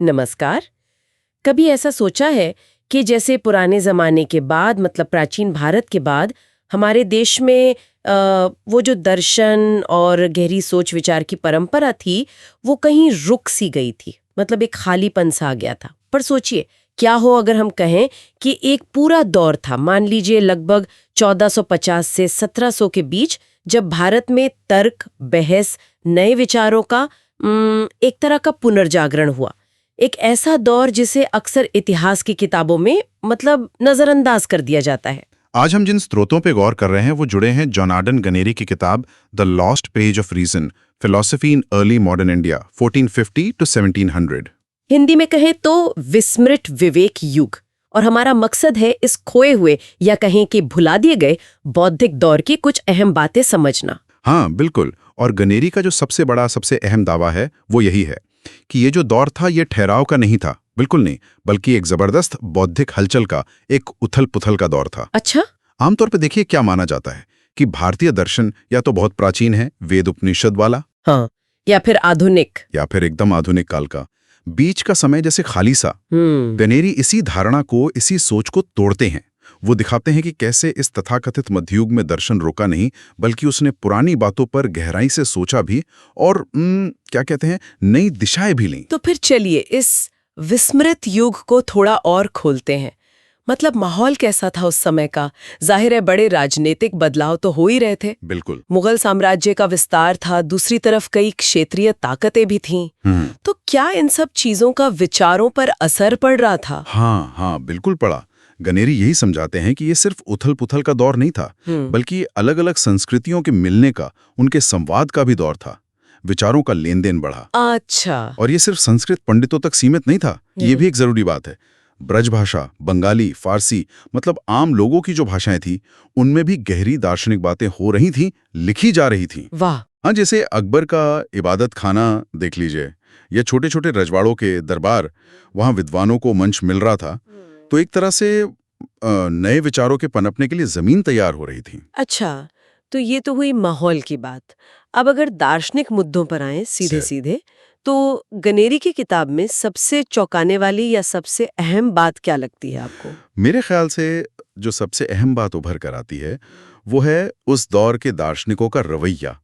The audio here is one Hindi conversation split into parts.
नमस्कार। कभी ऐसा सोचा है कि जैसे पुराने जमाने के बाद मतलब प्राचीन भारत के बाद हमारे देश में वो जो दर्शन और गहरी सोच विचार की परंपरा थी वो कहीं रुक सी गई थी, मतलब एक खालीपन सा आ गया था। पर सोचिए क्या हो अगर हम कहें कि एक पूरा दौर था, मान लीजिए लगभग 1450 से 1700 के बीच, जब भारत में तर्क, बहस, नए विचारों का एक तरह का पुनर्जागरण हुआ। एक ऐसा दौर जिसे अक्सर इतिहास की किताबों में मतलब नजरअंदाज कर दिया जाता है। आज हम जिन स्रोतों पे गौर कर रहे हैं वो जुड़े हैं जोनार्डन गनेरी की किताब the lost page of reason, philosophy in early modern India 1450 to 1700। Hindi में कहें तो विस्मृत विवेक युग, और हमारा मकसद है इस खोए हुए या कहें कि भुला दिए गए बौद्धिक दौर की कुछ अहम बातें समझना। हाँ बिल्कुल, और गनेरी का जो सबसे अहम दावा है वो यही है कि ये जो दौर था ये ठहराव का नहीं था, बिल्कुल नहीं, बल्कि एक जबरदस्त बौद्धिक हलचल का, एक उथल पुथल का दौर था। अच्छा। आमतौर पर देखिए क्या माना जाता है कि भारतीय दर्शन या तो बहुत प्राचीन है, वेद उपनिषद वाला, हाँ, या फिर आधुनिक, या फिर एकदम आधुनिक काल का, बीच का समय जैसे खाली सा। गनेरी इसी धारणा को, इसी सोच को तोड़ते हैं। वो दिखाते हैं कि कैसे इस तथाकथित मध्ययुग में दर्शन रुका नहीं, बल्कि उसने पुरानी बातों पर गहराई से सोचा भी और क्या कहते हैं, नई दिशाएं भी लीं। तो फिर चलिए इस विस्मृत युग को थोड़ा और खोलते हैं। मतलब माहौल कैसा था उस समय का? जाहिर है बड़े राजनीतिक बदलाव तो हो ही रहे थे। बिल्कुल। मुगल साम्राज्य का विस्तार था, दूसरी तरफ कई क्षेत्रीय ताकतें भी थीं। तो क्या इन सब चीजों का विचारों पर असर पड़ रहा था? हाँ, बिल्कुल पड़ा। गनेरी यही समझाते हैं कि ये सिर्फ उथल पुथल का दौर नहीं था, बल्कि अलग अलग संस्कृतियों के मिलने का, उनके संवाद का भी दौर था। विचारों का लेन देन बढ़ा। अच्छा। और ये सिर्फ संस्कृत पंडितों तक सीमित नहीं था, ये भी एक जरूरी बात है। ब्रज भाषा, बंगाली, फारसी, मतलब आम लोगों की जो भाषाएं थी, उनमें भी गहरी दार्शनिक बातें हो रही थीं, लिखी जा रही थीं। वाह। हाँ, जैसे अकबर का इबादत खाना देख लीजिए, या छोटे छोटे रजवाड़ों के दरबार, वहाँ विद्वानों को मंच मिल रहा था। तो एक तरह से नए विचारों के पनपने के लिए जमीन तैयार हो रही थी। अच्छा, तो ये तो हुई माहौल की बात। अब अगर दार्शनिक मुद्दों पर आए सीधे सीधे, तो गनेरी की किताब में सबसे चौंकाने वाली या सबसे अहम बात क्या लगती है आपको? मेरे ख्याल से जो सबसे अहम बात उभर कर आती है वो है उस दौर के दार्शनिकों का रवैया,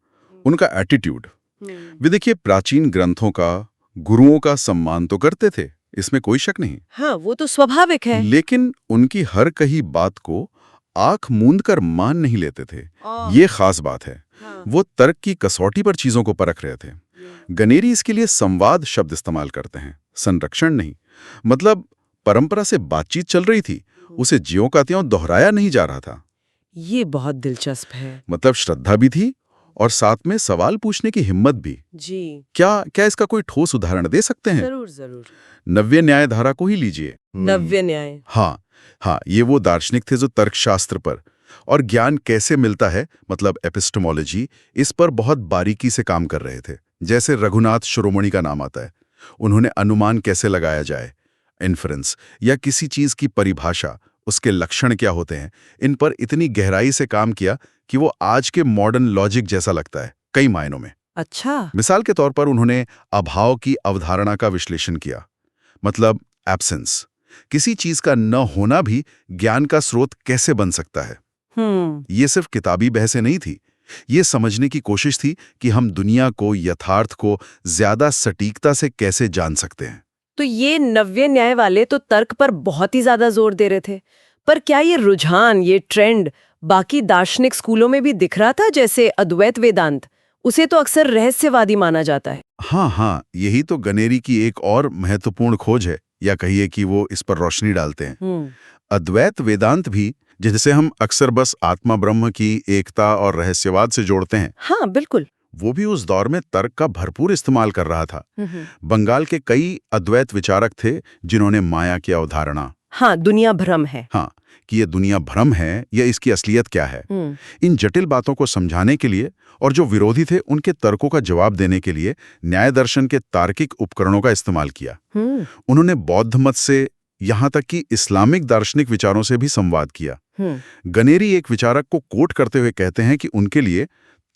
उनका एटीट्यूड। वे देखिए प्राचीन ग्रंथों का, गुरुओं का सम्मान तो करते थे, इसमें कोई शक नहीं। हाँ, वो तो स्वाभाविक है। लेकिन उनकी हर कही बात को आंख मूंद कर मान नहीं लेते थे। ये खास बात है। वो तर्क की कसौटी पर चीजों को परख रहे थे। गनेरी इसके लिए संवाद शब्द इस्तेमाल करते हैं, संरक्षण नहीं। मतलब परंपरा से बातचीत चल रही थी, उसे ज्यों का त्यों दोहराया नहीं जा रहा था। ये बहुत दिलचस्प है। मतलब श्रद्धा भी थी और साथ में सवाल पूछने की हिम्मत भी। जी। क्या इसका कोई ठोस उदाहरण दे सकते हैं? जरूर जरूर। नव्य न्याय धारा को ही लीजिए। नव्य न्याय। हाँ, ये वो दार्शनिक थे जो तर्कशास्त्र पर और ज्ञान कैसे मिलता है, मतलब एपिस्टेमोलॉजी, इस पर बहुत बारीकी से काम कर रहे थे। जैसे रघुनाथ शिरोमणि का नाम आता है, उन्होंने अनुमान कैसे लगाया जाए, इन्फरेंस, या किसी चीज की परिभाषा, उसके लक्षण क्या होते हैं, इन पर इतनी गहराई से काम किया कि वो आज के मॉडर्न लॉजिक जैसा लगता है कई मायनों में। अच्छा। मिसाल के तौर पर उन्होंने अभाव की अवधारणा का विश्लेषण किया, मतलब एब्सेंस, किसी चीज का न होना भी ज्ञान का स्रोत कैसे बन सकता है। ये सिर्फ किताबी बहसें नहीं थी, ये समझने की कोशिश थी कि हम दुनिया को, यथार्थ को ज्यादा सटीकता से कैसे जान सकते हैं। तो ये नव्य न्याय वाले तो तर्क पर बहुत ही ज्यादा जोर दे रहे थे, पर क्या ये रुझान, ये ट्रेंड बाकी दार्शनिक स्कूलों में भी दिख रहा था? जैसे अद्वैत वेदांत, उसे तो अक्सर रहस्यवादी माना जाता है। हाँ, यही तो गनेरी की एक और महत्वपूर्ण खोज है, या कहिए कि वो इस पर रोशनी डालते हैं। अद्वैत वेदांत भी, जिसे हम अक्सर बस आत्मा ब्रह्म की एकता और रहस्यवाद से जोड़ते हैं, हाँ बिल्कुल, वो भी उस दौर में तर्क का भरपूर इस्तेमाल कर रहा था। बंगाल के कई अद्वैत विचारक थे जिन्होंने माया की अवधारणा, हाँ, दुनिया भ्रम है, हाँ, कि ये दुनिया भ्रम है या इसकी असलियत क्या है, इन जटिल बातों को समझाने के लिए और जो विरोधी थे उनके तर्कों का जवाब देने के लिए न्याय दर्शन के तार्किक उपकरणों का इस्तेमाल किया। उन्होंने बौद्ध मत से यहाँ तक कि इस्लामिक दार्शनिक विचारों से भी संवाद किया। गनेरी एक विचारक को कोट करते हुए कहते हैं कि उनके लिए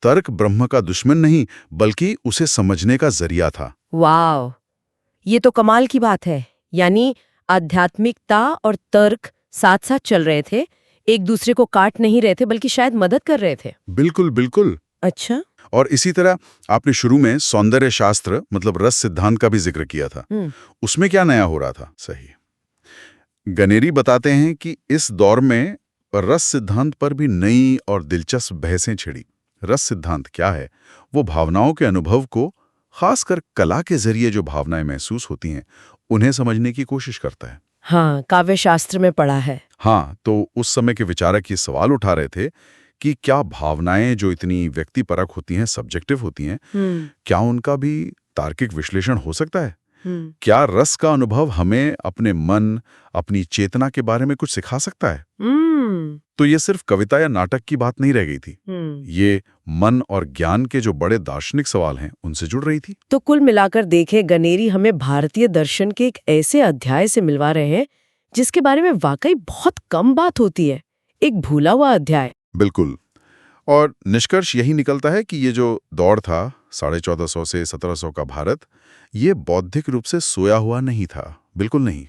तर्क ब्रह्म का दुश्मन नहीं, बल्कि उसे समझने का जरिया था। वाह, ये तो कमाल की बात है। यानी आध्यात्मिकता और तर्क साथ साथ चल रहे थे, एक दूसरे को काट नहीं रहे थे, बल्कि शायद मदद कर रहे थे। बिल्कुल बिल्कुल। अच्छा। और इसी तरह आपने शुरू में सौंदर्य शास्त्र मतलब रस सिद्धांत का भी जिक्र किया था। उसमें क्या नया हो रहा था? सही। गनेरी बताते हैं कि इस दौर में रस सिद्धांत पर भी नई और दिलचस्प बहसें छिड़ी। रस सिद्धांत क्या है? वो भावनाओं के अनुभव को, खासकर कला के जरिए जो भावनाएं महसूस होती हैं, उन्हें समझने की कोशिश करता है। हाँ, काव्य शास्त्र में पढ़ा है। हाँ, तो उस समय के विचारक ये सवाल उठा रहे थे कि क्या भावनाएं जो इतनी व्यक्तिपरक होती हैं, सब्जेक्टिव होती हैं, क्या उनका भी तार्किक विश्लेषण हो सकता है? क्या रस का अनुभव हमें अपने मन, अपनी चेतना के बारे में कुछ सिखा सकता है? तो ये सिर्फ कविता या नाटक की बात नहीं रह गई थी। ये मन और ज्ञान के जो बड़े दार्शनिक सवाल हैं, उनसे जुड़ रही थी। तो कुल मिलाकर देखें, गनेरी हमें भारतीय दर्शन के एक ऐसे अध्याय से मिलवा रहे हैं जिसके बारे में वाकई बहुत कम बात होती है। एक भूला हुआ अध्याय। बिल्कुल। और निष्कर्ष यही निकलता है कि ये जो दौर था 1450 से 1700 का भारत, ये बौद्धिक रूप से सोया हुआ नहीं था, बिल्कुल नहीं।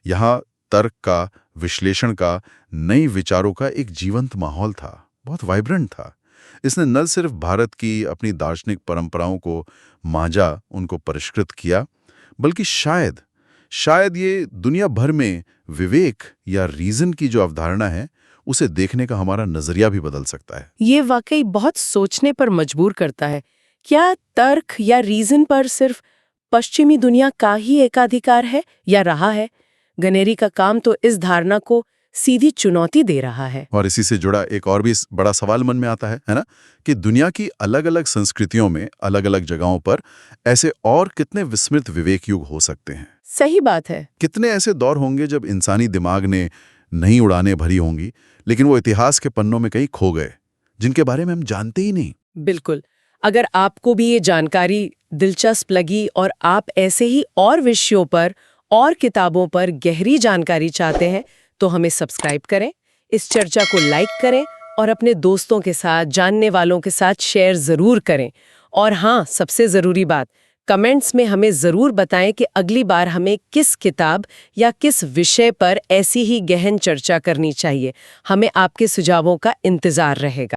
यहाँ तर्क का, विश्लेषण का, नई विचारों का एक जीवंत माहौल था, बहुत वाइब्रेंट था। इसने न सिर्फ भारत की अपनी दार्शनिक परंपराओं को मांझा, उनको परिष्कृत किया, बल्कि शायद ये दुनिया भर में विवेक या रीजन की जो अवधारणा है, उसे देखने का हमारा नजरिया भी बदल सकता है। ये वाकई बहुत सोचने पर मजबूर करता है। क्या तर्क या रीजन पर सिर्फ पश्चिमी दुनिया का ही एकाधिकार है या रहा है? गनेरी का काम तो इस धारणा को सीधी चुनौती दे रहा है। और इसी से जुड़ा एक और भी बड़ा सवाल मन में आता है ना, कि दुनिया की अलग-अलग संस्कृतियों में, अलग-अलग जगहों पर ऐसे और कितने विस्मृत विवेक युग हो सकते हैं। सही बात है। कितने ऐसे दौर होंगे जब इंसानी दिमाग ने नई उड़ानें भरी होंगी, लेकिन वो इतिहास के पन्नों में कहीं खो गए, जिनके बारे में हम जानते ही नहीं। बिल्कुल। अगर आपको भी ये जानकारी दिलचस्प लगी और आप ऐसे ही और विषयों पर और किताबों पर गहरी जानकारी चाहते हैं, तो हमें सब्सक्राइब करें, इस चर्चा को लाइक करें और अपने दोस्तों के साथ, जानने वालों के साथ शेयर ज़रूर करें। और हाँ, सबसे ज़रूरी बात, कमेंट्स में हमें ज़रूर बताएं कि अगली बार हमें किस किताब या किस विषय पर ऐसी ही गहन चर्चा करनी चाहिए। हमें आपके सुझावों का इंतज़ार रहेगा।